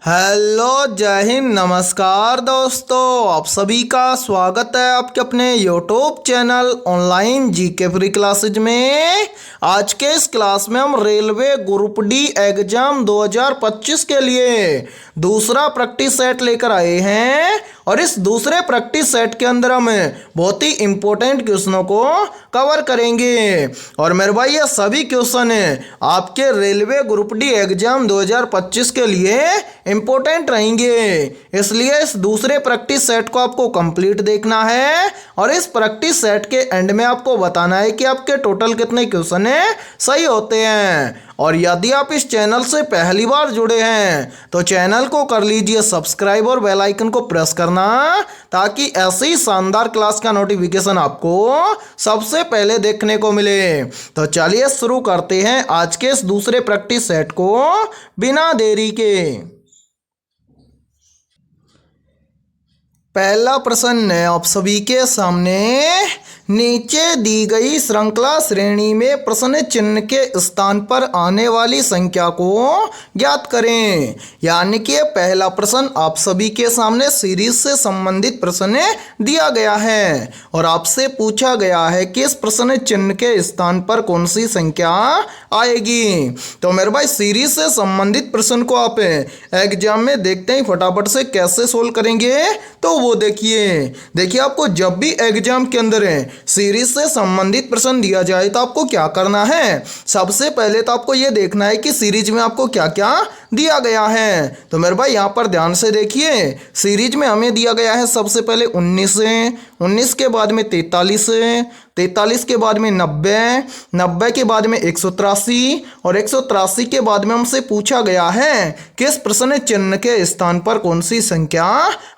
Hello, जय हिंद, नमस्कार दोस्तों। आप सभी का स्वागत है आपके अपने YouTube channel online GK free classes में। आज के इस क्लास में हम रेलवे ग्रुप डी एग्जाम 2025 के लिए दूसरा प्रैक्टिस सेट लेकर आए हैं और इस दूसरे प्रैक्टिस सेट के अंदर हम बहुत ही इंपॉर्टेंट क्वेश्चनों को कवर करेंगे। और मेरे भाई ये सभी क्वेश्चन आपके रेलवे ग्रुप डी एग्जाम 2025 के लिए इंपॉर्टेंट रहेंगे, इसलिए इस दूसरे प्रैक्टिस सेट को आपको कंप्लीट देखना है और इस प्रैक्टिस सेट के एंड में आपको बताना है कि आपके टोटल कितने क्वेश्चन सही होते हैं। और यदि आप इस चैनल से पहली बार जुड़े हैं तो चैनल को कर लीजिए सब्सक्राइब और बेल आइकन को प्रेस करना, ताकि ऐसी शानदार क्लास का नोटिफिकेशन आपको सबसे पहले देखने को मिले। तो चलिए शुरू करते हैं आज के इस दूसरे प्रैक्टिस सेट को बिना देरी के। पहला प्रश्न है आप सभी के सामने, नीचे दी गई श्रृंखला श्रेणी में प्रश्न चिन्ह के स्थान पर आने वाली संख्या को ज्ञात करें। यानी कि पहला प्रश्न आप सभी के सामने सीरीज से संबंधित प्रश्न दिया गया है और आपसे पूछा गया है कि इस प्रश्न चिन्ह के स्थान पर कौन सी संख्या आएगी। तो मेरे भाई सीरीज से संबंधित प्रश्न को आप एग्जाम में देखते ही फटाफट से कैसे सोल्व करेंगे, तो वो देखिए आपको जब भी एग्जाम के अंदर सीरीज से संबंधित प्रश्न दिया जाए तो आपको क्या करना है। सबसे पहले तो आपको यह देखना है कि सीरीज में आपको क्या क्या दिया गया है। तो मेरे भाई यहाँ पर ध्यान से देखिए, सीरीज में हमें दिया गया है सबसे पहले 19 के बाद में 43 के बाद में 90 के बाद में 183 और 183 के बाद में हमसे पूछा गया है कि इस प्रश्न चिन्ह के स्थान पर कौन सी संख्या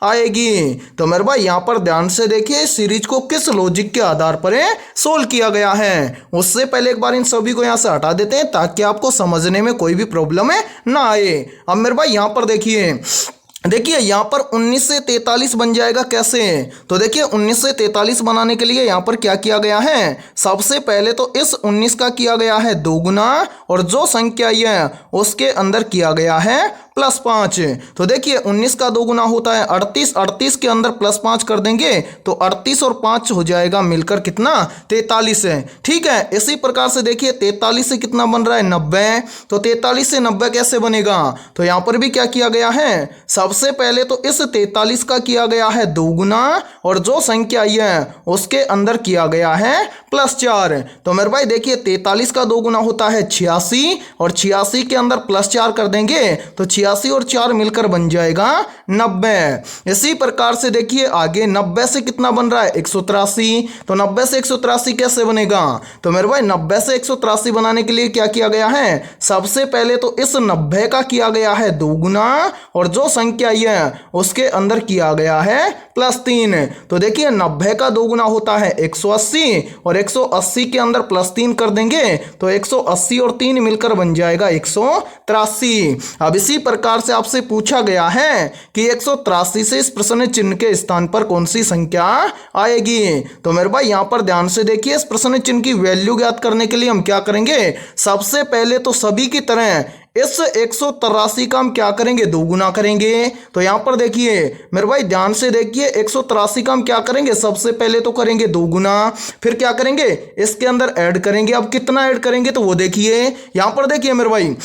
आएगी। तो मेरे भाई यहाँ पर ध्यान से देखिए सीरीज को किस लॉजिक के आधार पर सोल्व किया गया है। उससे पहले एक बार इन सभी को यहाँ से हटा देते हैं ताकि आपको समझने में कोई भी प्रॉब्लम ना आए। अब मेरे भाई यहाँ पर देखिए यहाँ पर 19 से 43 बन जाएगा कैसे। तो देखिए 19 से 43 बनाने के लिए यहाँ पर क्या किया गया है, सबसे पहले तो इस 19 का किया गया है 2 गुना और जो संख्या है उसके अंदर किया गया है +5। तो देखिए 19 का 2 गुना होता है 38 के अंदर +5 कर देंगे तो 38 और 5 हो जाएगा मिलकर कितना 43 है। ठीक है, इसी प्रकार से देखिए 43 से कितना बन रहा है 90। तो 43 से 90 कैसे बनेगा, तो यहाँ पर भी क्या किया गया है, सबसे पहले तो इस 43 का किया गया है 2 गुना और जो संख्या है उसके अंदर किया गया है +4। तो मेरे भाई देखिए 43 का 2 गुना होता है 86 और 86 के अंदर +4 कर देंगे तो 86 और 4 मिलकर बन जाएगा 90। इसी प्रकार से देखिए आगे 90 से कितना बन रहा है 183। तो 90 से 183 कैसे बनेगा, तो मेरे भाई 90 से 183 बनाने के लिए क्या किया गया है, सबसे पहले तो इस 90 का किया गया है 2 गुना और जो संख्या है उसके अंदर किया गया है +3। तो देखिए 90 का 2 गुना होता है 180 और 180 के अंदर +3 कर देंगे तो 180 और 3 मिलकर बन जाएगा 183। अब इसी प्रकार से आपसे पूछा गया है कि 183 से इस प्रश्न चिन्ह के स्थान पर कौन सी संख्या आएगी। तो मेरे भाई यहाँ पर ध्यान से देखिए इस प्रश्न चिन्ह की वैल्यू ज्ञात करने के लिए हम क्या करेंगे, सबसे पहले तो सभी की तरह इस 183 का हम क्या करेंगे 2 गुना करेंगे। तो यहाँ पर देखिए मेरे भाई ध्यान से देखिए 183 का हम क्या करेंगे, सबसे पहले तो करेंगे 2 गुना, फिर क्या करेंगे इसके अंदर ऐड करेंगे। अब कितना ऐड करेंगे, तो वो देखिए यहाँ पर देखिए मेरे भाई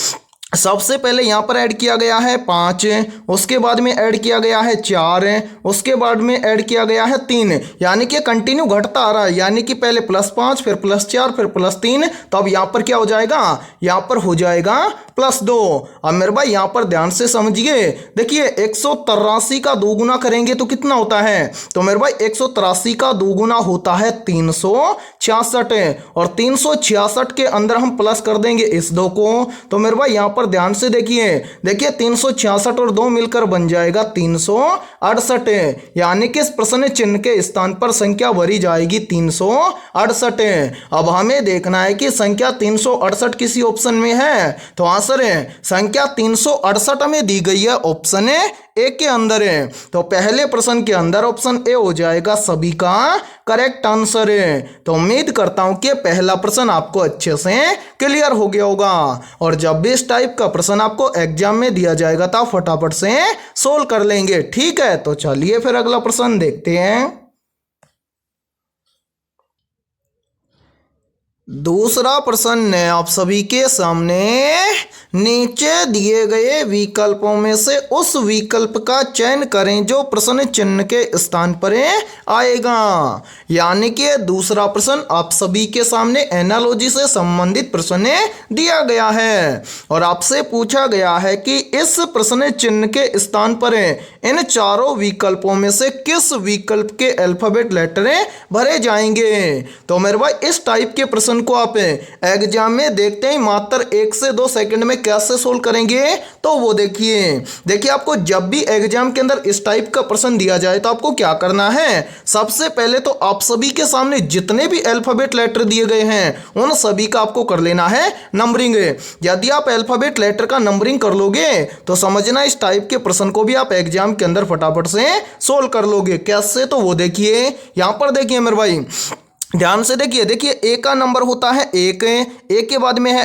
सबसे पहले यहाँ पर ऐड किया गया है 5, उसके बाद में ऐड किया गया है 4, उसके बाद में ऐड किया गया है 3, यानी कि कंटिन्यू घटता आ रहा है, यानी कि पहले +5 फिर +4 फिर +3। तो अब यहाँ पर क्या हो जाएगा, यहाँ पर हो जाएगा +2। अब मेरे भाई यहाँ पर ध्यान से समझिए, देखिए 183 का 2 गुना करेंगे तो कितना होता है, तो मेरे भाई 183 का 2 गुना होता है 366 और 366 के अंदर हम प्लस कर देंगे इस 2 को। तो मेरे भाई यहाँ पर ध्यान से देखिए 366 और 2 मिलकर बन जाएगा 368, यानी कि इस प्रश्न चिन्ह के स्थान पर संख्या भरी जाएगी 368। अब हमें देखना है कि संख्या 368 किसी ऑप्शन में है, तो आंसर है संख्या 368 में दी गई है ऑप्शन ए के अंदर है। तो पहले प्रश्न के अंदर ऑप्शन ए हो जाएगा सभी का करेक्ट आंसर है। तो उम्मीद करता हूं कि पहला प्रश्न आपको अच्छे से क्लियर हो गया होगा, और जब भी इस टाइप का प्रश्न आपको एग्जाम में दिया जाएगा तो आप फटाफट से सोल्व कर लेंगे। ठीक है, तो चलिए फिर अगला प्रश्न देखते हैं। दूसरा प्रश्न है आप सभी के सामने, नीचे दिए गए विकल्पों में से उस विकल्प का चयन करें जो प्रश्न चिन्ह के स्थान पर आएगा। यानी कि दूसरा प्रश्न आप सभी के सामने एनालॉजी से संबंधित प्रश्न दिया गया है और आपसे पूछा गया है कि इस प्रश्न चिन्ह के स्थान पर इन चारों विकल्पों में से किस विकल्प के अल्फाबेट लेटर भरे जाएंगे। तो मेरे भाई इस टाइप के प्रश्न को आप एग्जाम में देखते ही मात्र 1 से 2 सेकंड में कैसे सोल्व करेंगे, तो वो देखिए आपको जब भी एग्जाम के अंदर इस टाइप का प्रश्न दिया जाए तो आपको क्या करना है। सबसे पहले तो आप सभी के सामने जितने भी अल्फाबेट लेटर दिए गए हैं उन सभी का आपको कर लेना है नंबरिंग। यदि आप अल्फाबेट लेटर का नंबरिंग कर लोगे तो समझना इस टाइप के प्रश्न को भी आप एग्जाम के अंदर फटाफट से सोल्व कर लोगे। कैसे, तो वो देखिए यहां पर देखिए मेरे भाई, ध्यान से देखिए ए का नंबर होता है 1, ए के बाद में है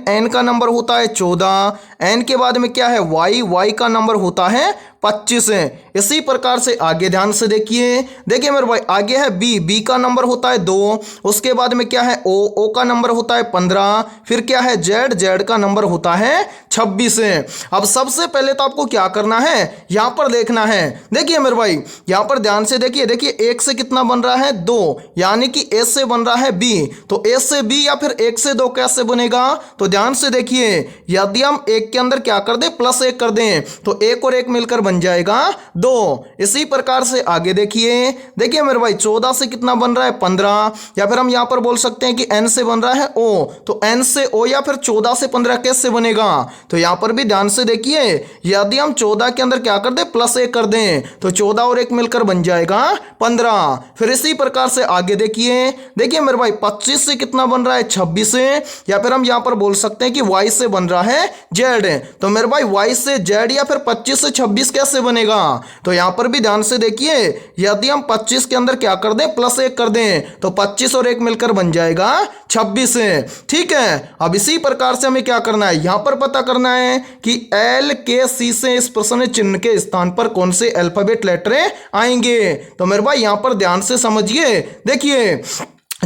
एन का नंबर होता है 14, एन के बाद में क्या है वाई का नंबर होता है 25 है। इसी प्रकार से आगे ध्यान से देखिए मेरे भाई, आगे है बी का नंबर होता है 2, उसके बाद में क्या है ओ का नंबर होता है 15, फिर क्या है जेड का नंबर होता है 26 है। अब सबसे पहले तो आपको क्या करना है, यहां पर देखना है। देखिए मेरे भाई यहां पर ध्यान से देखिए 1 से कितना बन रहा है 2, यानी कि ए से बन रहा है बी, तो ए से बी या फिर 1 से 2 कैसे बनेगा। तो ध्यान से देखिए, यदि हम 1 के अंदर क्या कर दें +1 कर दें तो 1 और 1 मिलकर बन जाएगा 2। इसी प्रकार से आगे देखिए मेरे भाई 14 से कितना बन रहा है 15, या फिर हम यहां पर बोल सकते हैं कि n से बन रहा है o, तो n से o या फिर 14 से 15 कैसे बनेगा। तो यहां पर भी ध्यान से देखिए, यदि हम 14 के अंदर क्या कर दें +1 कर दें तो 14 और 1 मिलकर बन जाएगा 15। फिर इसी प्रकार से आगे देखिए मेरे भाई 25 से कितना बन रहा है 26 से, या फिर हम यहां पर बोल सकते हैं कि y से बन रहा है z, तो मेरे भाई y से z या फिर 25 से 26 कैसे बनेगा। तो यहां पर भी ध्यान से देखिए, यदि हम 25 के अंदर क्या कर दें +1 कर दें तो 25 और 1 मिलकर बन जाएगा 26। ठीक है, अब इसी प्रकार से हमें क्या करना है, यहां पर पता करना है कि एल के सी से इस प्रश्न चिन्ह के स्थान पर कौन से अल्फाबेट लेटर आएंगे। तो मेरे भाई यहां पर ध्यान से समझिए, देखिए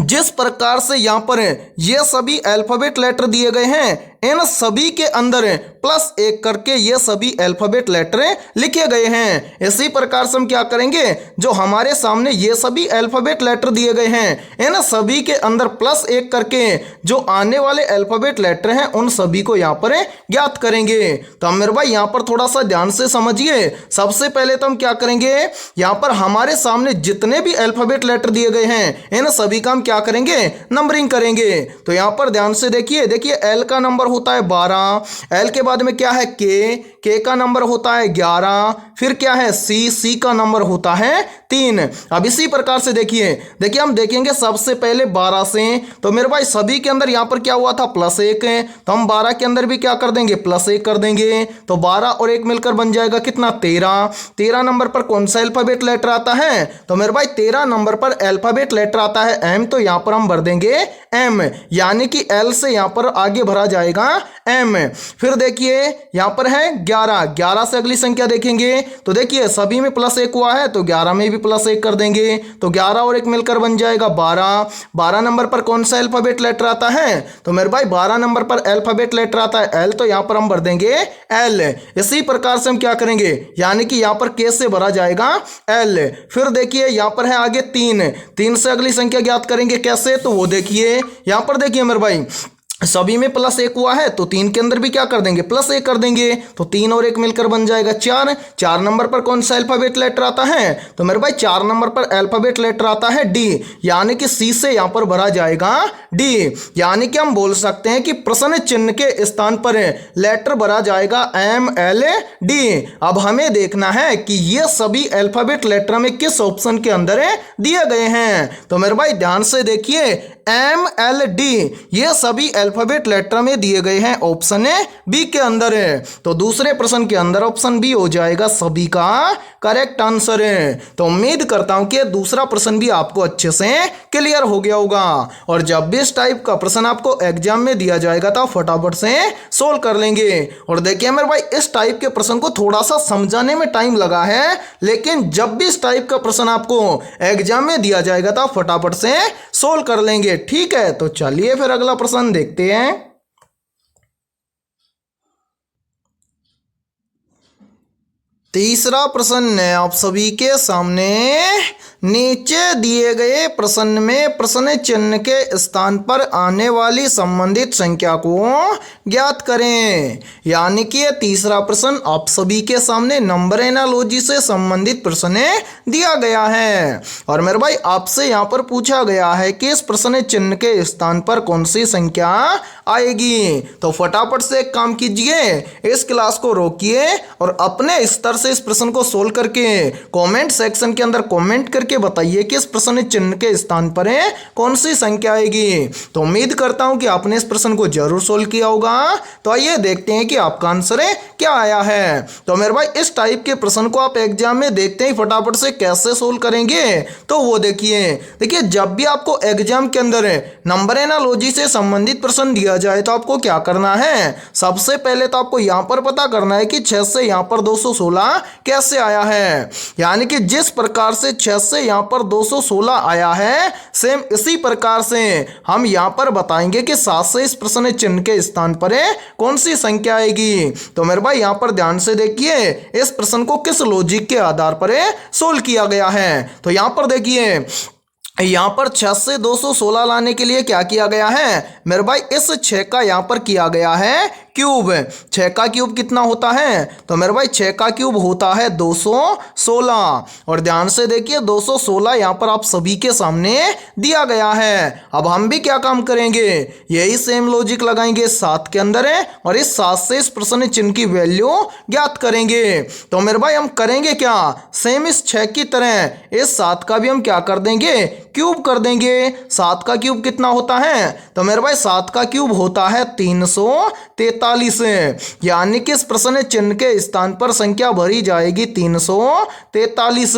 जिस प्रकार से यहां पर ये सभी अल्फाबेट लेटर दिए गए हैं इन सभी के अंदर +1 करके ये सभी अल्फाबेट लेटर लिखे गए हैं। इसी प्रकार से हम क्या करेंगे, जो हमारे सामने ये सभी अल्फाबेट लेटर दिए गए हैं इन सभी के अंदर +1 करके जो आने वाले अल्फाबेट लेटर हैं उन सभी को यहाँ पर ज्ञात करेंगे। तो हम मेरे भाई यहाँ पर थोड़ा सा ध्यान से समझिए। सबसे पहले तो हम क्या करेंगे, यहाँ पर हमारे सामने जितने भी अल्फाबेट लेटर दिए गए हैं इन सभी का हम क्या करेंगे, नंबरिंग करेंगे। तो यहाँ पर ध्यान से देखिए एल का नंबर होता है 12, एल के बाद में क्या है के का नंबर होता है 11, फिर क्या है सी का नंबर होता है 3। अब इसी प्रकार से देखिए हम देखेंगे सबसे पहले 12 से, तो मेरे भाई सभी के अंदर यहां पर क्या हुआ था +1 है, तो हम 12 के अंदर भी क्या कर देंगे +1 कर देंगे, तो 12 और 1 मिलकर बन जाएगा कितना 13 नंबर पर कौन सा अल्फाबेट लेटर आता है, तो मेरे भाई 13 नंबर पर अल्फाबेट लेटर आता है एम, तो यहां पर हम भर देंगे एम, यानी कि एल से यहां पर आगे भरा जाएगा एम। फिर देखिए यहां पर है 11 से अगली संख्या देखेंगे, तो देखिए सभी में +1 हुआ है तो 11 में भी +1 कर देंगे, तो 11 और 1 मिलकर बन जाएगा 12 नंबर पर कौन सा अल्फाबेट लेटर आता है, तो मेरे भाई 12 नंबर पर अल्फाबेट लेटर आता है एल, तो यहां पर हम भर देंगे एल। इसी प्रकार से हम क्या करेंगे, यानी कि यहां पर के से भरा जाएगा एल। फिर देखिए यहां पर है आगे 3 से अगली संख्या ज्ञात करेंगे कैसे, तो वो देखिए यहां पर देखिए मेरे भाई सभी में +1 हुआ है तो 3 के अंदर भी क्या कर देंगे +1 कर देंगे, तो 3 और 1 मिलकर बन जाएगा 4 नंबर पर कौन सा अल्फाबेट लेटर आता है, तो मेरे भाई 4 नंबर पर अल्फाबेट लेटर आता है डी, यानी कि सी से यहां पर भरा जाएगा डी, यानी कि हम बोल सकते हैं कि प्रश्न चिन्ह के स्थान पर लेटर भरा जाएगा MLD। अब हमें देखना है कि ये सभी अल्फाबेट लेटर में किस ऑप्शन के अंदर दिए गए हैं। तो मेरे भाई ध्यान से देखिए MLD ये सभी अल्फाबेट लेटर में दिए गए हैं। ऑप्शन है बी के अंदर है। तो दूसरे प्रश्न के अंदर ऑप्शन बी हो जाएगा सभी का करेक्ट आंसर है। तो उम्मीद करता हूं कि दूसरा प्रश्न भी आपको अच्छे से क्लियर हो गया होगा। और जब भी इस टाइप का प्रश्न आपको एग्जाम में दिया जाएगा तो फटाफट से सोल्व कर लेंगे। और देखिए मेरे भाई इस टाइप के प्रश्न को थोड़ा सा समझाने में टाइम लगा है, लेकिन जब भी इस टाइप का प्रश्न आपको एग्जाम में दिया जाएगा तो फटाफट से सोल्व कर लेंगे। ठीक है, तो चलिए फिर अगला प्रश्न देखते हैं। तीसरा प्रश्न है आप सभी के सामने। नीचे दिए गए प्रश्न में प्रश्न चिन्ह के स्थान पर आने वाली संबंधित संख्या को ज्ञात करें। यानी कि ये तीसरा प्रश्न आप सभी के सामने नंबर एनालॉजी से संबंधित प्रश्न दिया गया है। और मेरे भाई आपसे यहाँ पर पूछा गया है कि इस प्रश्न चिन्ह के स्थान पर कौन सी संख्या आएगी। तो फटाफट से एक काम कीजिए, इस क्लास को रोकिए और अपने स्तर से इस प्रश्न को सोल्व करके कमेंट सेक्शन के अंदर कमेंट करके बताइए कि इस प्रश्न चिन्ह के स्थान पर कौन सी संख्या आएगी। तो उम्मीद करता हूं कि आपने इस प्रश्न को जरूर सोल्व किया होगा। तो आइए देखते हैं कि आपका आंसर क्या आया है। तो मेरे भाई इस टाइप के प्रश्न को आप एग्जाम में देखते ही फटाफट से कैसे सोल्व करेंगे, तो वो देखिए जब भी आपको एग्जाम के अंदर नंबर एनालॉजी से संबंधित प्रश्न दिया जाए तो आपको क्या करना है। सबसे पहले तो आपको यहां पर पता करना है कि 6 से यहां पर 216 कैसे आया है। यानी कि जिस प्रकार से 6 से यहां पर 216 आया है, सेम इसी प्रकार से हम यहां पर बताएंगे कि 7 से इस प्रश्न चिन्ह के स्थान पर कौन सी संख्या आएगी। तो मेरे भाई यहां पर ध्यान से देखिए इस प्रश्न को किस लॉजिक के आधार पर सोल्व किया गया है। तो यहां पर देखिए यहां पर 6 से 216 लाने के लिए क्या किया गया है मेरे भाई, इस 6 का यहां पर किया गया है क्यूब। 6 का क्यूब कितना होता है, तो मेरे भाई 6 का क्यूब होता है 216। और ध्यान से देखिए 216 यहां पर आप सभी के सामने दिया गया है। अब हम भी क्या काम करेंगे, यही सेम लॉजिक लगाएंगे 7 के अंदर और इस 7 से इस प्रश्न चिन्ह की वैल्यू ज्ञात करेंगे। तो मेरे भाई हम करेंगे क्या, सेम इस 6 की तरह इस 7 का भी हम क्या कर देंगे, क्यूब कर देंगे। 7 का क्यूब कितना होता है, तो मेरे भाई 7 का क्यूब होता है 343। यानी कि इस प्रश्न चिन्ह के स्थान पर संख्या भरी जाएगी 343।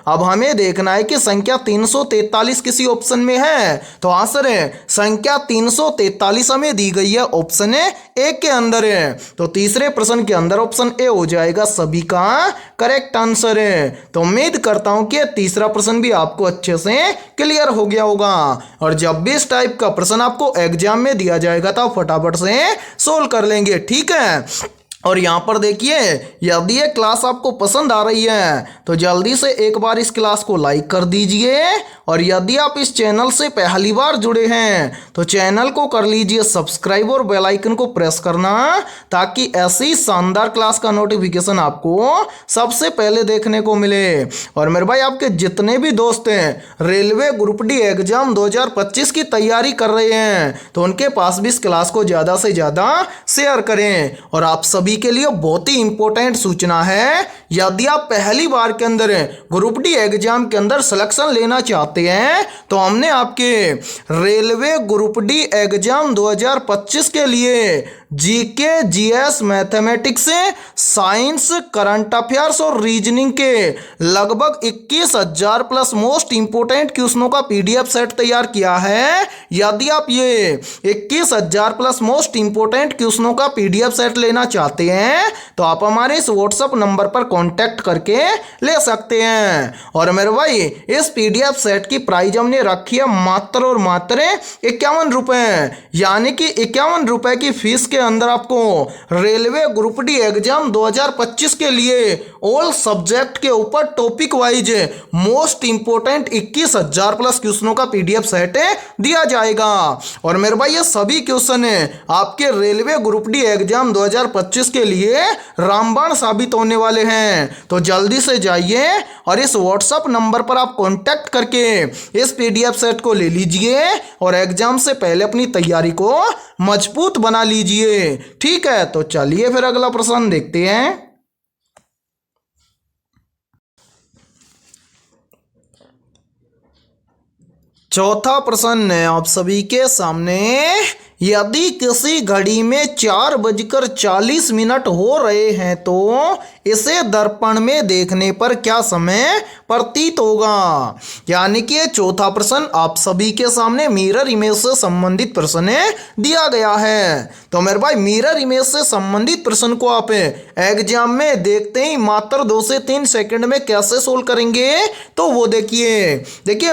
अब हमें देखना है कि संख्या 343 किसी ऑप्शन में है। तो आंसर है संख्या 343 हमें दी गई है ऑप्शन ए के अंदर है। तो तीसरे प्रश्न के अंदर ऑप्शन ए हो जाएगा सभी का करेक्ट आंसर है। तो उम्मीद करता हूं कि तीसरा प्रश्न भी आपको अच्छे से क्लियर हो गया होगा। और जब भी इस टाइप का प्रश्न आपको एग्जाम में दिया जाएगा तो फटाफट से सोल्व कर लेंगे। ठीक है, और यहाँ पर देखिए यदि ये क्लास आपको पसंद आ रही है तो जल्दी से एक बार इस क्लास को लाइक कर दीजिए। और यदि आप इस चैनल से पहली बार जुड़े हैं तो चैनल को कर लीजिए सब्सक्राइब और बेल आइकन को प्रेस करना, ताकि ऐसी शानदार क्लास का नोटिफिकेशन आपको सबसे पहले देखने को मिले। और मेरे भाई आपके जितने भी दोस्त हैं रेलवे ग्रुप डी एग्जाम 2025 की तैयारी कर रहे हैं तो उनके पास भी इस क्लास को ज़्यादा से ज़्यादा शेयर करें। और आप सभी के लिए बहुत ही इंपॉर्टेंट सूचना है, यदि आप पहली बार के अंदर ग्रुप डी एग्जाम के अंदर सिलेक्शन लेना चाहते हैं तो हमने आपके रेलवे ग्रुप डी एग्जाम 2025 के लिए GK, GS, mathematics, science, current affairs और रीजनिंग के लगभग 21,000 प्लस मोस्ट इंपोर्टेंट क्वेश्चनों का पीडीएफ सेट तैयार किया है। यदि आप ये 21,000 प्लस मोस्ट इंपोर्टेंट क्वेश्चनों का पीडीएफ सेट लेना चाहते हैं तो आप हमारे इस व्हाट्सएप नंबर पर कांटेक्ट करके ले सकते हैं। और मेरे भाई इस पीडीएफ सेट की प्राइस हमने रखी है मात्र और मात्र 51 रुपए। यानी कि 51 रुपए की फीस के अंदर आपको रेलवे ग्रुप डी एग्जाम 2025 के लिए ऑल सब्जेक्ट के ऊपर topic wise most important 21,000 plus क्वेश्चनों का पीडीएफ सेट दिया जाएगा। और मेरे भाई ये सभी क्वेश्चन आपके रेलवे ग्रुप डी एग्जाम 2025 के लिए रामबाण साबित होने वाले हैं। तो जल्दी से जाइए और इस व्हाट्सएप नंबर पर आप कांटेक्ट करके इस पीडीएफ सेट को ले लीजिए और एग्जाम से पहले अपनी तैयारी को मजबूत बना लीजिए। ठीक है, तो चलिए फिर अगला प्रश्न देखते हैं। चौथा प्रश्न है आप सभी के सामने। यदि किसी घड़ी में 4:40 हो रहे हैं तो इसे दर्पण में देखने पर क्या समय प्रतीत होगा। यानी कि ये चौथा प्रश्न आप सभी के सामने मिरर इमेज से संबंधित प्रश्न दिया गया है। तो मेरे भाई मिरर इमेज से संबंधित प्रश्न को आप एग्जाम में देखते ही मात्र 2 से 3 सेकंड में कैसे सोल्व करेंगे, तो वो देखिए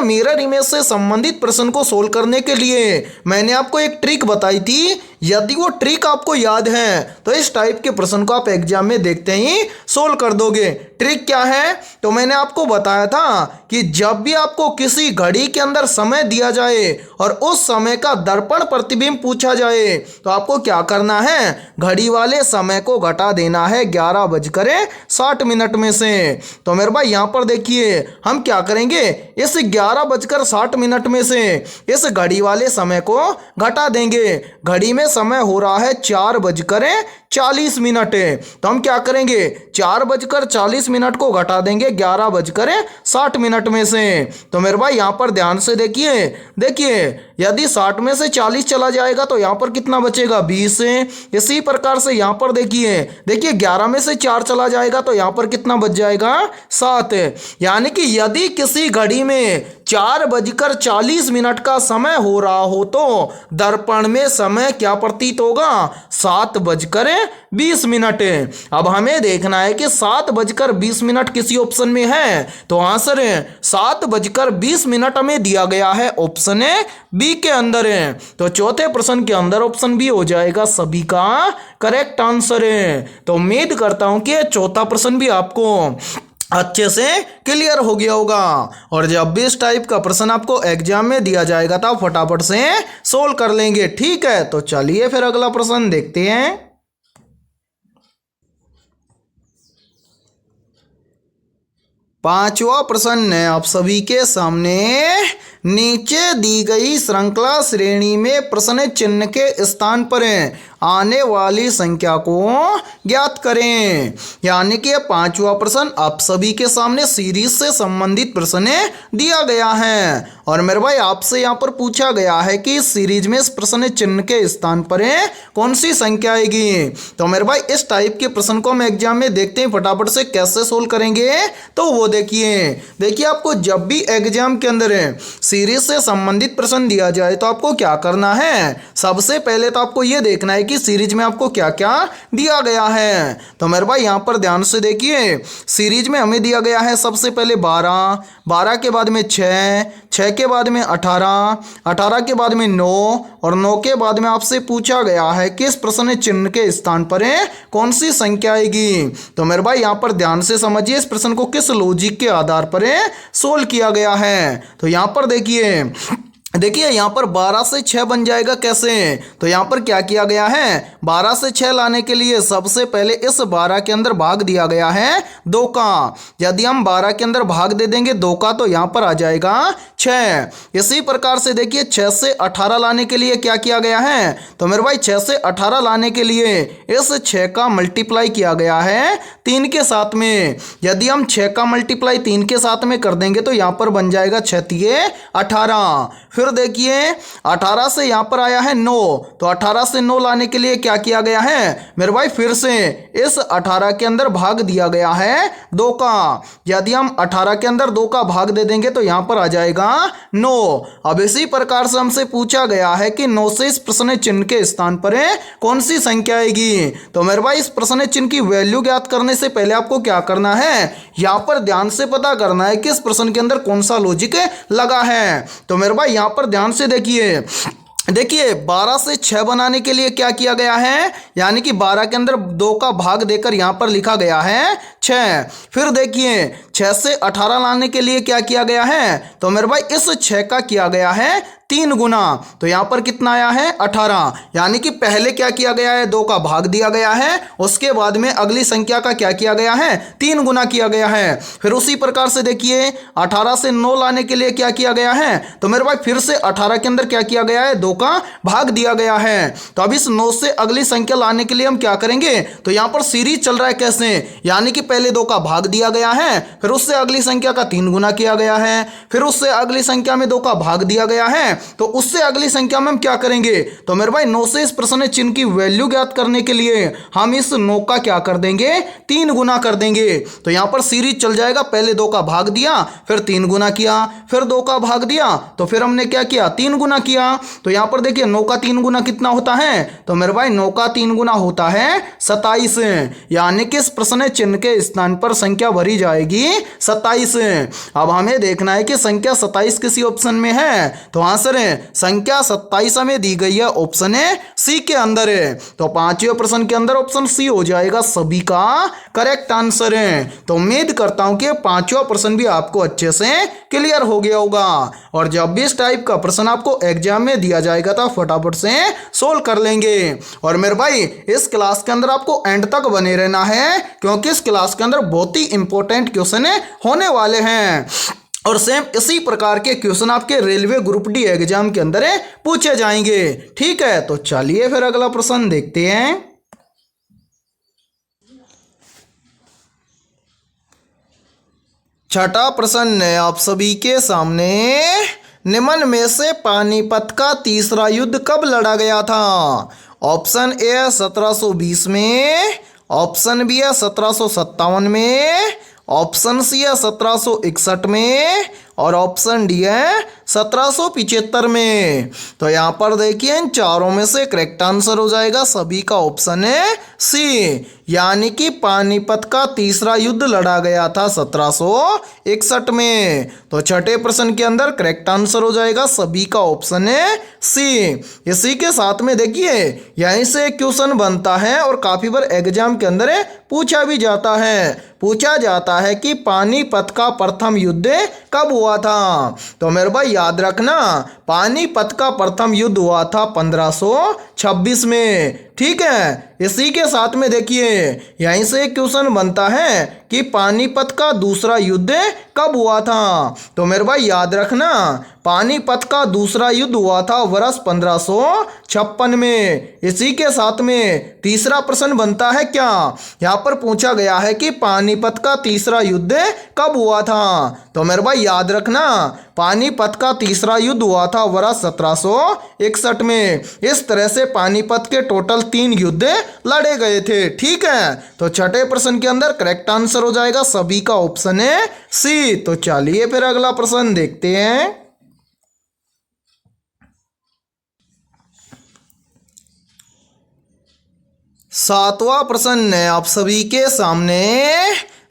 मिरर इमेज से संबंधित प्रश्न को सोल्व करने के लिए मैंने आपको एक ट्रिक बताई थी। यदि वो ट्रिक आपको याद है तो इस टाइप के प्रश्न को आप एग्जाम में देखते ही सोल्व कर दोगे। ट्रिक क्या है, तो मैंने आपको बताया था कि जब भी आपको किसी घड़ी के अंदर समय दिया जाए और उस समय का दर्पण प्रतिबिंब पूछा जाए तो आपको क्या करना है, घड़ी वाले समय को घटा देना है 11:60 में से। तो मेरे भाई यहाँ पर देखिए हम क्या करेंगे, इस 11:60 में से इस घड़ी वाले समय को घटा देंगे। घड़ी में समय हो रहा है 4:40। तो हम क्या करेंगे, 4:40 को घटा देंगे 11:60 में से। तो मेरे भाई यहाँ पर ध्यान से देखिए यदि 60 में से 40 चला जाएगा तो यहाँ पर कितना बचेगा, 20। इसी प्रकार से यहाँ पर देखिए 11 में से 4 चला जाएगा तो यहाँ पर कितना बच जाएगा, 7। यानी कि यदि किसी घड़ी में 4:40 का समय हो रहा हो तो दर्पण में समय क्या प्रतीत होगा, 7:20। अब हमें देखना है कि 7:20 किसी ऑप्शन में है, तो आंसर 7:20 हमें दिया गया है ऑप्शन बी के अंदर है। तो चौथे प्रश्न के अंदर ऑप्शन बी हो जाएगा सभी का करेक्ट आंसर है। तो उम्मीद करता हूं कि चौथा प्रश्न भी आपको अच्छे से क्लियर हो गया होगा। और जब भी इस टाइप का प्रश्न आपको एग्जाम में दिया जाएगा तो आप फटाफट से सोल्व कर लेंगे, ठीक है। तो चलिए फिर अगला प्रश्न देखते हैं। पांचवा प्रश्न है आप सभी के सामने। नीचे दी गई श्रृंखला श्रेणी में प्रश्न चिन्ह के स्थान पर आने वाली संख्या को ज्ञात करें। यानी कि पांचवा प्रश्न आप सभी के सामने सीरीज से संबंधित प्रश्न दिया गया है और मेरे भाई आपसे यहाँ पर पूछा गया है कि इस सीरीज में इस प्रश्न चिन्ह के स्थान पर कौन सी संख्या आएगी। तो मेरे भाई इस टाइप के प्रश्न को हम एग्जाम में देखते हैं फटाफट से कैसे सोल्व करेंगे। तो वो देखिए आपको जब भी एग्जाम के अंदर सीरीज से संबंधित प्रश्न दिया जाए तो आपको क्या करना है, सबसे पहले तो आपको ये देखना है कि सीरीज में आपको क्या क्या दिया गया है। तो मेरे भाई यहाँ पर ध्यान से देखिए सीरीज में हमें दिया गया है सबसे पहले 12 के बाद में 6 के बाद में 18 के बाद में 9 और 9 के बाद में आपसे पूछा गया है कि इस प्रश्न चिन्ह के स्थान पर कौन सी संख्या आएगी। तो मेरे भाई यहाँ पर ध्यान से समझिए इस प्रश्न को किस लॉजिक के आधार पर सोल्व किया गया है। तो यहाँ पर देखिए यहाँ पर 12 से 6 बन जाएगा कैसे। तो यहाँ पर क्या किया गया है, 12 से 6 लाने के लिए सबसे पहले इस 12 के अंदर भाग दिया गया है 2 का। यदि हम 12 के अंदर भाग दे देंगे 2 का तो यहाँ पर आ जाएगा 6। इसी प्रकार से देखिए 6 से 18 लाने के लिए क्या किया गया है। तो मेरे भाई 6 से 18 लाने के लिए इस 6 का मल्टीप्लाई किया गया है 3 के साथ में। यदि हम 6 का मल्टीप्लाई 3 के साथ में कर देंगे तो यहाँ पर बन जाएगा 6 तिये 18। फिर देखिए 18 से यहाँ पर आया है 9, तो 18 से 9 लाने के लिए क्या किया गया है मेरे भाई, फिर से इस 18 के अंदर भाग दिया गया है 2 का। यदि हम 18 के अंदर 2 का भाग दे देंगे तो यहाँ पर आ जाएगा 9। अब इसी प्रकार से हमसे पूछा गया है कि 9 से इस प्रश्न चिन्ह के स्थान पर कौन सी संख्या आएगी। तो मेरे भाई इस प्रश्न चिन्ह की वैल्यू ज्ञात करने से पहले आपको क्या करना है, यहाँ पर ध्यान से पता करना है कि इस प्रश्न के अंदर कौन सा लॉजिक लगा है। तो मेरे भाई यहाँ पर ध्यान से देखिए 12 से 6 बनाने के लिए क्या किया गया है, यानी कि 12 के अंदर 2 का भाग देकर यहाँ पर लिखा गया है 6। फिर देखिए 6 से 18 लाने के लिए क्या किया गया है। तो मेरे भाई इस 6 का किया गया है 3 गुना। तो यहाँ पर कितना आया है 18। यानी कि पहले क्या किया गया है, 2 का भाग दिया गया है, उसके बाद में अगली संख्या का क्या किया गया है, 3 गुना किया गया है। फिर उसी प्रकार से देखिए 18 से 9 लाने के लिए क्या किया गया है। तो मेरे भाई फिर से 18 के अंदर क्या किया गया है, 2 का भाग दिया गया है। तो अब इस 9 से अगली संख्या लाने के लिए हम क्या करेंगे, तो यहाँ पर सीरीज चल रहा है कैसे, यानी कि पहले पहले 2 का भाग दिया गया है, फिर उससे अगली संख्या का 3 गुना किया गया है, फिर उससे अगली संख्या में 2 का भाग दिया गया है, तो उससे अगली संख्या में हम क्या करेंगे, तो मेरे भाई 9 से इस प्रश्न चिन्ह की वैल्यू ज्ञात करने के लिए हम इस 9 का क्या कर देंगे, 3 गुना कर देंगे। तो यहां पर सीरीज चल जाएगा, पहले 2 का भाग दिया, फिर 3 गुना किया, फिर 2 का भाग दिया, तो फिर हमने क्या किया, 3 गुना किया। तो यहां पर देखिए 9 का 3 गुना कितना होता है, तो मेरे भाई 9 का 3 गुना होता है 27, यानी कि इस प्रश्न चिन्ह के स्थान पर संख्या भरी जाएगी 27। अब हमें देखना है कि संख्या 27 किसी ऑप्शन में है, तो आंसर है संख्या 27 हमें दी गई है ऑप्शन सी के अंदर है। तो पांचवें प्रश्न के अंदर ऑप्शन सी हो जाएगा सभी का करेक्ट आंसर है। तो उम्मीद करता हूं कि पांचवा प्रश्न भी आपको अच्छे से क्लियर हो गया होगा, और जब भी इस टाइप का प्रश्न आपको एग्जाम में दिया जाएगा तो फटाफट से सोल्व कर लेंगे। और मेरे भाई इस क्लास के अंदर आपको एंड तक बने रहना है, क्योंकि इस क्लास के अंदर बहुत ही इंपॉर्टेंट क्वेश्चन होने वाले हैं, और सेम इसी प्रकार के क्वेश्चन आपके रेलवे ग्रुप डी एग्जाम के अंदर पूछे जाएंगे। ठीक है, तो चलिए फिर अगला प्रश्न देखते हैं। छठा प्रश्न है आप सभी के सामने, निम्न में से पानीपत का तीसरा युद्ध कब लड़ा गया था? ऑप्शन ए 1720 में, ऑप्शन बी है 1757 में, ऑप्शन सी है 1761 में, और ऑप्शन डी है 1775 में। तो यहाँ पर देखिए इन चारों में से करेक्ट आंसर हो जाएगा सभी का ऑप्शन है सी, यानी कि पानीपत का तीसरा युद्ध लड़ा गया था 1761 में। तो छठे प्रश्न के अंदर करेक्ट आंसर हो जाएगा सभी का ऑप्शन है सी। इसी के साथ में देखिए यहीं से क्वेश्चन बनता है और काफी बार एग्जाम के अंदर पूछा भी जाता है कि पानीपत का प्रथम युद्ध कब हुआ था? तो मेरे भाई याद रखना, पानीपत का प्रथम युद्ध हुआ था 1526 में। ठीक है, इसी के साथ में देखिए यहीं से एक क्वेश्चन बनता है कि पानीपत का दूसरा युद्ध कब हुआ था? तो मेरे भाई याद रखना, पानीपत का दूसरा युद्ध हुआ था वर्ष 1556 में। इसी के साथ में तीसरा प्रश्न बनता है क्या, यहाँ पर पूछा गया है कि पानीपत का तीसरा युद्ध कब हुआ था? तो मेरे भाई याद रखना, पानीपत का तीसरा युद्ध हुआ था वर्ष 1761 में। इस तरह से पानीपत के टोटल 3 युद्ध लड़े गए थे। ठीक है, तो छठे प्रश्न के अंदर करेक्ट आंसर हो जाएगा सभी का ऑप्शन है सी। तो चलिए फिर अगला प्रश्न देखते हैं। सातवां प्रश्न है आप सभी के सामने,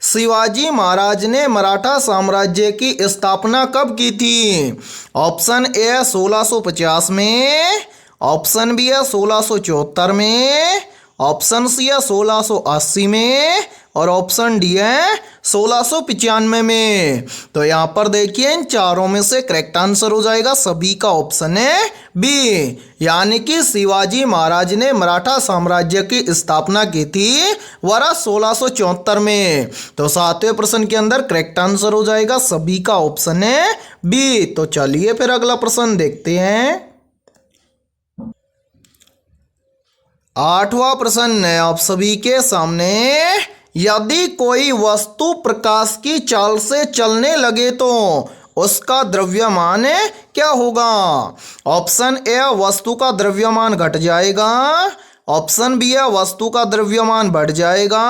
शिवाजी महाराज ने मराठा साम्राज्य की स्थापना कब की थी? ऑप्शन ए 1650 में, ऑप्शन बी है 1674 में, ऑप्शन सी है 1680 में, और ऑप्शन डी है 1695 में। तो यहाँ पर देखिए इन चारों में से करेक्ट आंसर हो जाएगा सभी का ऑप्शन है बी, यानी कि शिवाजी महाराज ने मराठा साम्राज्य की स्थापना की थी वर्ष 1674 में। तो सातवें प्रश्न के अंदर करेक्ट आंसर हो जाएगा सभी का ऑप्शन है बी। तो चलिए फिर अगला प्रश्न देखते हैं। आठवां प्रश्न है आप सभी के सामने, यदि कोई वस्तु प्रकाश की चाल से चलने लगे तो उसका द्रव्यमान क्या होगा? ऑप्शन ए वस्तु का द्रव्यमान घट जाएगा, ऑप्शन बी है वस्तु का द्रव्यमान बढ़ जाएगा,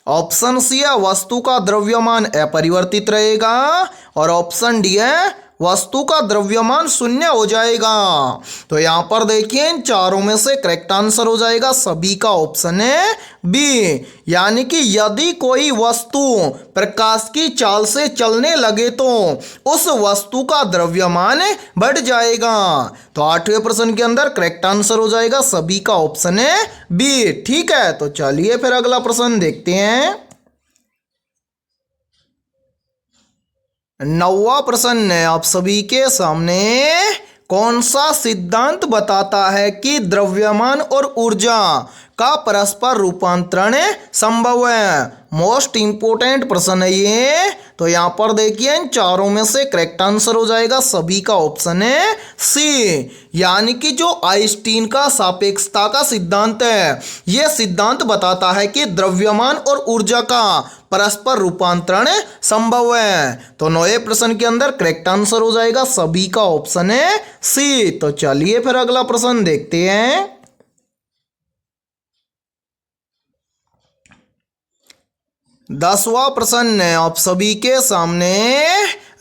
ऑप्शन सी है वस्तु का द्रव्यमान अपरिवर्तित रहेगा, और ऑप्शन डी है वस्तु का द्रव्यमान शून्य हो जाएगा। तो यहाँ पर देखिए इन चारों में से करेक्ट आंसर हो जाएगा सभी का ऑप्शन है बी, यानी कि यदि कोई वस्तु प्रकाश की चाल से चलने लगे तो उस वस्तु का द्रव्यमान बढ़ जाएगा। तो आठवें प्रश्न के अंदर करेक्ट आंसर हो जाएगा सभी का ऑप्शन है बी। ठीक है, तो चलिए फिर अगला प्रश्न देखते हैं। नौवां प्रश्न है आप सभी के सामने, कौन सा सिद्धांत बताता है कि द्रव्यमान और ऊर्जा का परस्पर रूपांतरण संभव है। मोस्ट इंपोर्टेंट प्रश्न है ये। तो यहाँ पर देखिए इन चारों में से करेक्ट आंसर हो जाएगा सभी का ऑप्शन है सी, यानी कि जो आइंस्टीन का सापेक्षता का सिद्धांत है, यह सिद्धांत बताता है कि द्रव्यमान और ऊर्जा का परस्पर रूपांतरण संभव है। तो 9वें प्रश्न के अंदर करेक्ट आंसर हो जाएगा सभी का ऑप्शन है सी। तो चलिए फिर अगला प्रश्न देखते हैं। 10वां प्रश्न है आप सभी के सामने,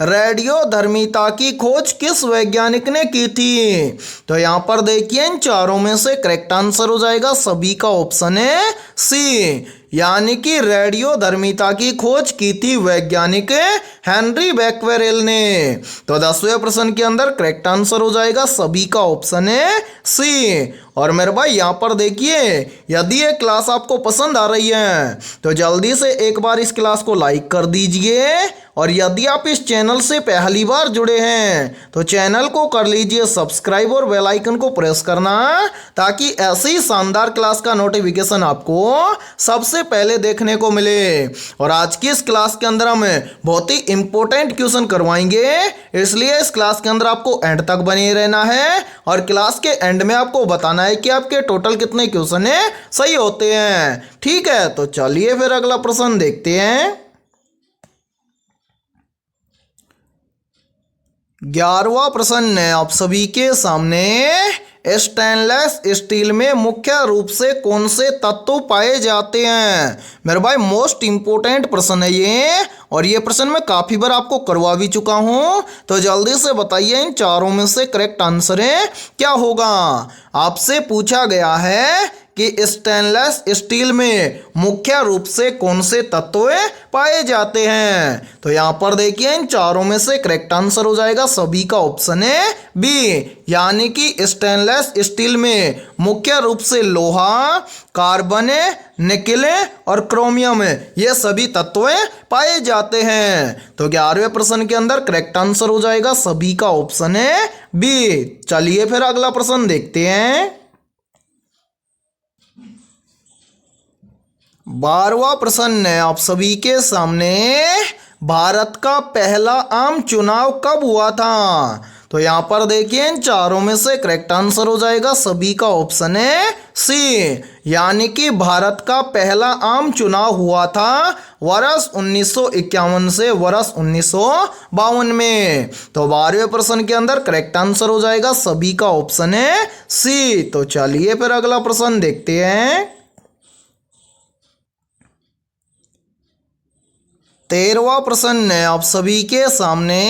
रेडियोधर्मिता की खोज किस वैज्ञानिक ने की थी? तो यहां पर देखिए इन चारों में से करेक्ट आंसर हो जाएगा सभी का ऑप्शन है सी, यानी कि रेडियोधर्मिता की खोज की थी वैज्ञानिक हेनरी बैक्वेरेल ने। तो 10वें प्रश्न के अंदर करेक्ट आंसर हो जाएगा सभी का ऑप्शन है सी। और मेरे भाई यहाँ पर देखिए, यदि ये क्लास आपको पसंद आ रही है तो जल्दी से एक बार इस क्लास को लाइक कर दीजिए, और यदि आप इस चैनल से पहली बार जुड़े हैं तो चैनल को कर लीजिए सब्सक्राइब और बेल आइकन को प्रेस करना, ताकि ऐसी शानदार क्लास का नोटिफिकेशन आपको सबसे पहले देखने को मिले। और आज की इस क्लास के अंदर हम बहुत ही इंपॉर्टेंट क्वेश्चन करवाएंगे, इसलिए इस क्लास के अंदर आपको एंड तक बने रहना है, और क्लास के एंड में आपको बताना है कि आपके टोटल कितने क्वेश्चन सही होते हैं। ठीक है, तो चलिए फिर अगला प्रश्न देखते हैं। 11वां प्रश्न है आप सभी के सामने, स्टेनलेस स्टील में मुख्य रूप से कौन से तत्व पाए जाते हैं? मेरे भाई मोस्ट इंपोर्टेंट प्रश्न है ये, और ये प्रश्न मैं काफ़ी बार आपको करवा भी चुका हूँ। तो जल्दी से बताइए इन चारों में से करेक्ट आंसर क्या होगा। आपसे पूछा गया है कि स्टेनलेस स्टील में मुख्य रूप से कौन से तत्व पाए जाते हैं। तो यहाँ पर देखिए इन चारों में से करेक्ट आंसर हो जाएगा सभी का ऑप्शन है बी, यानी कि स्टेनलेस स्टील में मुख्य रूप से लोहा, कार्बन, निकेल और क्रोमियम ये सभी तत्व पाए जाते हैं। तो 11वें प्रश्न के अंदर करेक्ट आंसर हो जाएगा सभी का ऑप्शन है बी। चलिए फिर अगला प्रश्न देखते हैं। 12वां प्रश्न है आप सभी के सामने, भारत का पहला आम चुनाव कब हुआ था? तो यहाँ पर देखिए इन चारों में से करेक्ट आंसर हो जाएगा सभी का ऑप्शन है सी, यानी कि भारत का पहला आम चुनाव हुआ था वर्ष 1951 से वर्ष 1952 में। तो 12वें प्रश्न के अंदर करेक्ट आंसर हो जाएगा सभी का ऑप्शन है सी। तो चलिए फिर अगला प्रश्न देखते हैं। 13वां प्रश्न है आप सभी के सामने,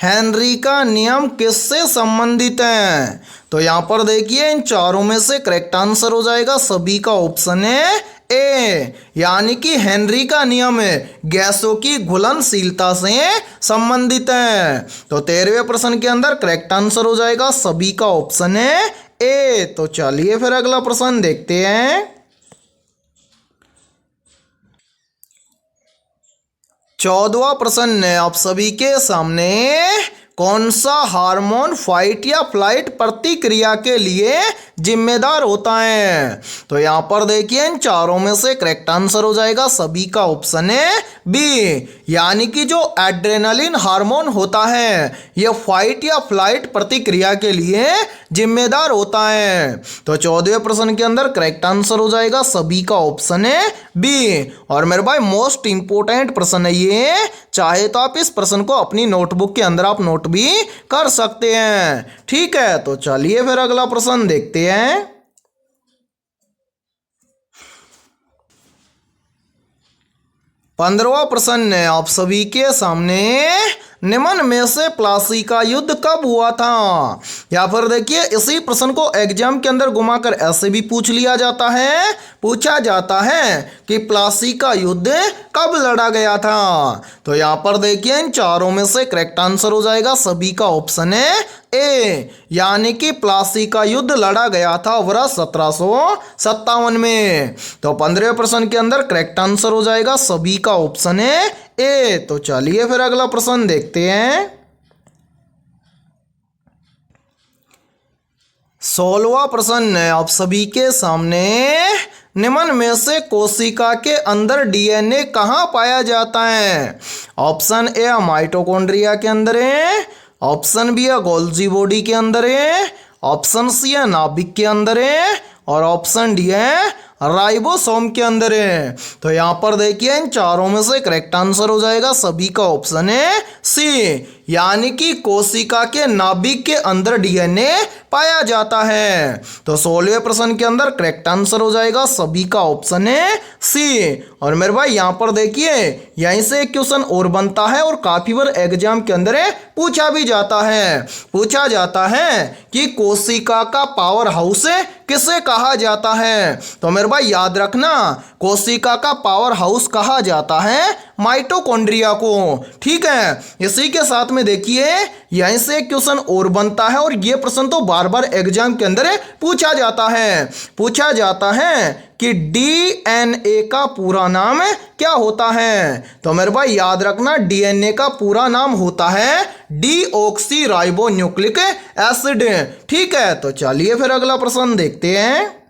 हेनरी का नियम किससे संबंधित है? तो यहाँ पर देखिए इन चारों में से करेक्ट आंसर हो जाएगा सभी का ऑप्शन है ए, यानी कि हेनरी का नियम गैसों की घुलनशीलता से संबंधित है। तो 13वें प्रश्न के अंदर करेक्ट आंसर हो जाएगा सभी का ऑप्शन है ए। तो चलिए फिर अगला प्रश्न देखते हैं। 14वां प्रश्न है आप सभी के सामने, कौन सा हार्मोन फाइट या फ्लाइट प्रतिक्रिया के लिए जिम्मेदार होता है? तो यहाँ पर देखिए इन चारों में से करेक्ट आंसर हो जाएगा सभी का ऑप्शन है बी, यानी कि जो एड्रेनलिन हार्मोन होता है यह फाइट या फ्लाइट प्रतिक्रिया के लिए जिम्मेदार होता है। तो 14वें प्रश्न के अंदर करेक्ट आंसर हो जाएगा सभी का ऑप्शन है बी। और मेरे भाई मोस्ट इंपोर्टेंट प्रश्न है ये, चाहे तो आप इस प्रश्न को अपनी नोटबुक के अंदर आप नोट भी कर सकते हैं। ठीक है, तो चलिए फिर अगला प्रश्न देखते हैं। 15वां प्रश्न है आप सभी के सामने, निम्न में से प्लासी का युद्ध कब हुआ था? या फिर देखिए इसी प्रश्न को एग्जाम के अंदर घुमाकर ऐसे भी पूछा जाता है कि प्लासी का युद्ध कब लड़ा गया था। तो यहाँ पर देखिए इन चारों में से करेक्ट आंसर हो जाएगा सभी का ऑप्शन है ए, यानी कि प्लासी का युद्ध लड़ा गया था वर्ष 1757 में। तो 15वें प्रश्न के अंदर करेक्ट आंसर हो जाएगा सभी का ऑप्शन है ए। तो चलिए फिर अगला प्रश्न देखते हैं। 16वां प्रश्न है आप सभी के सामने, निम्न में से कोशिका के अंदर डीएनए कहाँ पाया जाता है? ऑप्शन ए माइटोकॉन्ड्रिया के अंदर है, ऑप्शन बी है गोल्जी बॉडी के अंदर है, ऑप्शन सी है नाभिक के अंदर है, और ऑप्शन डी है राइबोसोम के अंदर है। तो यहाँ पर देखिए इन चारों में से करेक्ट आंसर हो जाएगा सभी का ऑप्शन है सी, यानी कि कोशिका के नाभिक के अंदर डीएनए पाया जाता है। तो 16वें प्रश्न के अंदर करेक्ट आंसर हो जाएगा सभी का ऑप्शन है सी। और मेरे भाई यहाँ पर देखिए यहीं से एक क्वेश्चन और बनता है और काफी बार एग्जाम के अंदर पूछा भी जाता है। पूछा जाता है कि कोशिका का पावर हाउस किसे कहा जाता है? तो मेरे भाई याद रखना, कोशिका का पावर हाउस कहा जाता है माइटोकॉन्ड्रिया को। ठीक है, इसी के साथ में देखिए यहीं से एक क्वेश्चन और बनता है और ये प्रश्न तो बार बार एग्जाम के अंदर पूछा जाता है। पूछा जाता है कि डीएनए का पूरा नाम क्या होता है? तो मेरे भाई याद रखना, डीएनए का पूरा नाम होता है डीऑक्सी राइबो न्यूक्लिक एसिड। ठीक है, तो चलिए फिर अगला प्रश्न देखते हैं।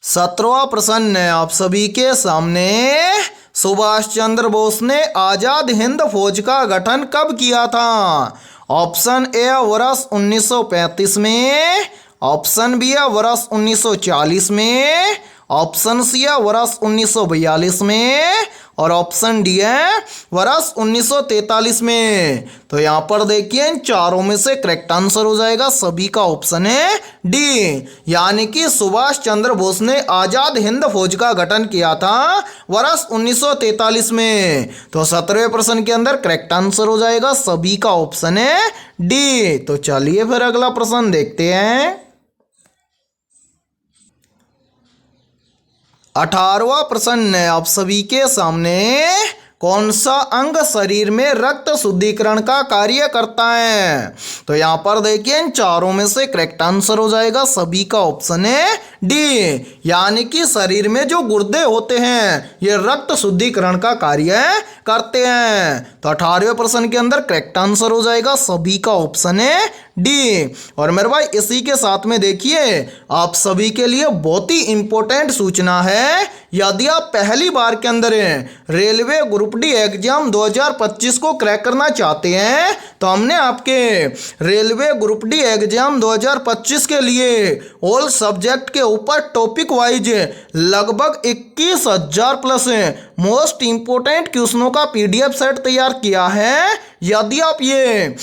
17वां प्रश्न है आप सभी के सामने, सुभाष चंद्र बोस ने आजाद हिंद फौज का गठन कब किया था? ऑप्शन ए वर्ष 1935 में, ऑप्शन बी है वर्ष 1940 में, ऑप्शन सी है वर्ष 1942 में, और ऑप्शन डी है वर्ष 1943 में। तो यहाँ पर देखिए इन चारों में से करेक्ट आंसर हो जाएगा सभी का ऑप्शन है डी, यानी कि सुभाष चंद्र बोस ने आजाद हिंद फौज का गठन किया था वर्ष 1943 में। तो 17वें प्रश्न के अंदर करेक्ट आंसर हो जाएगा सभी का ऑप्शन है डी। तो चलिए फिर अगला प्रश्न देखते हैं। 18वां प्रश्न है आप सभी के सामने, कौन सा अंग शरीर में रक्त शुद्धिकरण का कार्य करता है? तो यहां पर देखिए इन चारों में से करेक्ट आंसर हो जाएगा सभी का ऑप्शन है डी, यानी कि शरीर में जो गुर्दे होते हैं ये रक्त शुद्धिकरण का कार्य करते हैं। तो 18वें प्रश्न के अंदर करेक्ट आंसर हो जाएगा सभी का ऑप्शन है डी। और मेरे भाई इसी के साथ में देखिए आप सभी के लिए बहुत ही इंपॉर्टेंट सूचना है, यदि आप पहली बार के अंदर रेलवे ग्रुप डी एग्जाम 2025 को क्रैक करना चाहते हैं तो हमने आपके रेलवे ग्रुप डी एग्जाम 2025 के लिए ऑल सब्जेक्ट के ऊपर टॉपिक वाइज लगभग 21,000 प्लस मोस्ट इंपोर्टेंट क्वेश्चनों का पीडीएफ सेट तैयार किया है। यदि आप ये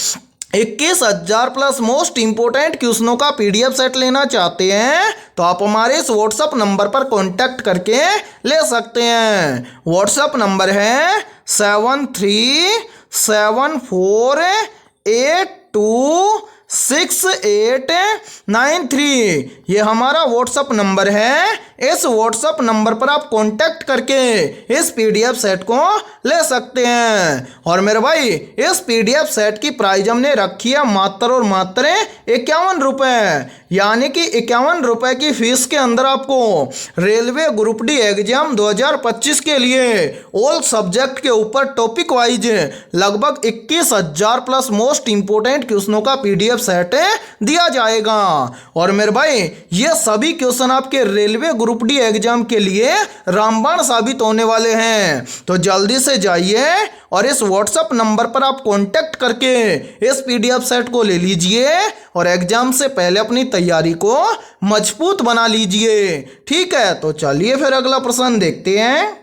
21,000 प्लस मोस्ट इंपोर्टेंट क्वेश्चनों का पीडीएफ सेट लेना चाहते हैं तो आप हमारे इस व्हाट्सएप नंबर पर कांटेक्ट करके ले सकते हैं। व्हाट्सएप नंबर है 7374826893। ये हमारा व्हाट्सएप नंबर है। इस व्हाट्सएप नंबर पर आप कांटेक्ट करके इस पीडीएफ सेट को ले सकते हैं। और मेरे भाई इस पीडीएफ सेट की प्राइस हमने रखी है मात्र और मात्र 51 रुपये, यानी कि 51 रुपये की फीस के अंदर आपको रेलवे ग्रुप डी एग्जाम 2025 के लिए ऑल सब्जेक्ट के ऊपर टॉपिक वाइज लगभग 21,000 प्लस मोस्ट इंपोर्टेंट क्वेश्चनों का पीडीएफ सेट दिया जाएगा। और मेरे भाई ये सभी क्वेश्चन आपके रेलवे ग्रुप डी एग्जाम के लिए रामबाण साबित होने वाले हैं। तो जल्दी से जाइए और इस व्हाट्सएप नंबर पर आप कांटेक्ट करके इस पीडीएफ सेट को ले लीजिए और एग्जाम से पहले अपनी तैयारी को मजबूत बना लीजिए। ठीक है, तो चलिए फिर अगला प्रश्न देखते हैं।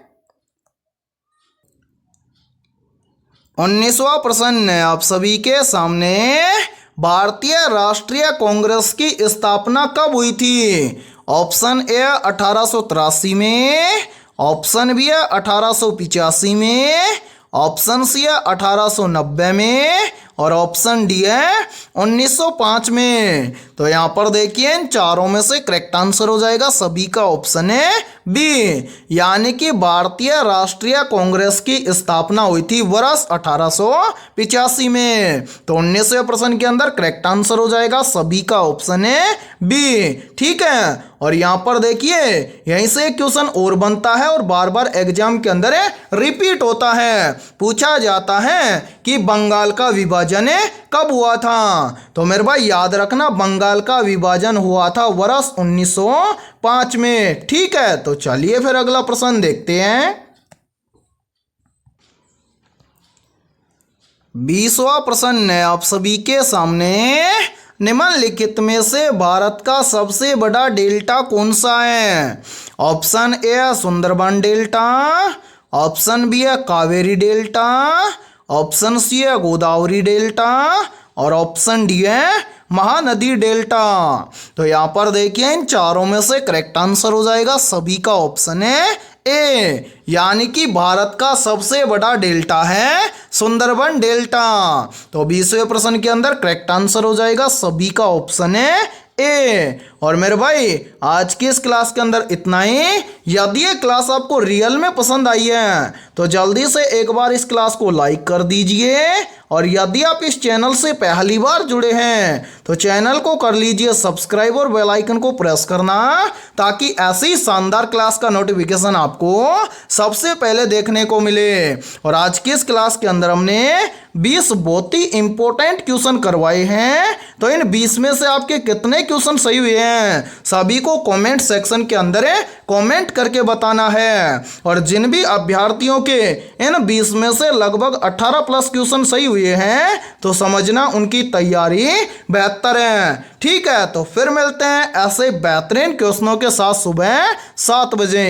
19वां प्रश्न है आप सभी के सामने, भारतीय राष्ट्रीय कांग्रेस की स्थापना कब हुई थी? ऑप्शन ए 1883 में, ऑप्शन बी है 1885 में, ऑप्शन सी है 1890 में, और ऑप्शन डी है 1905 में। तो यहाँ पर देखिए इन चारों में से करेक्ट आंसर हो जाएगा सभी का ऑप्शन है बी, यानी कि भारतीय राष्ट्रीय कांग्रेस की स्थापना हुई थी वर्ष 1885 में। तो 19वें प्रश्न के अंदर करेक्ट आंसर हो जाएगा सभी का ऑप्शन है बी। ठीक है, और यहाँ पर देखिए यहीं से एक क्वेश्चन और बनता है और बार बार एग्जाम के अंदर रिपीट होता है। पूछा जाता है कि बंगाल का विभाजन विभाजन कब हुआ था? तो मेरे भाई याद रखना, बंगाल का विभाजन हुआ था वर्ष 1905 में। ठीक है, तो चलिए फिर अगला प्रश्न देखते हैं। 20वां प्रश्न है आप सभी के सामने। निम्नलिखित में से भारत का सबसे बड़ा डेल्टा कौन सा है? ऑप्शन ए है सुंदरबन डेल्टा, ऑप्शन बी है कावेरी डेल्टा, ऑप्शन सी है गोदावरी डेल्टा और ऑप्शन डी है महानदी डेल्टा। तो यहाँ पर देखिए इन चारों में से करेक्ट आंसर हो जाएगा सभी का ऑप्शन है ए, यानी कि भारत का सबसे बड़ा डेल्टा है सुंदरबन डेल्टा। तो 20वें प्रश्न के अंदर करेक्ट आंसर हो जाएगा सभी का ऑप्शन है ए। और मेरे भाई आज की इस क्लास के अंदर इतना ही। यदि ये क्लास आपको रियल में पसंद आई है तो जल्दी से एक बार इस क्लास को लाइक कर दीजिए, और यदि आप इस चैनल से पहली बार जुड़े हैं तो चैनल को कर लीजिए सब्सक्राइब और बेल आइकन को प्रेस करना, ताकि ऐसी शानदार क्लास का नोटिफिकेशन आपको सबसे पहले देखने को मिले। और आज की इस क्लास के अंदर हमने 20 बहुत ही इंपॉर्टेंट क्वेश्चन करवाए हैं। तो इन 20 में से आपके कितने क्वेश्चन सही हुए हैं सभी को कमेंट सेक्शन के अंदर कमेंट करके बताना है। और जिन भी अभ्यर्थियों के इन 20 में से लगभग 18 प्लस क्वेश्चन सही हुए हैं तो समझना उनकी तैयारी बेहतर है। ठीक है, तो फिर मिलते हैं ऐसे बेहतरीन क्वेश्चनों के साथ सुबह 7 बजे।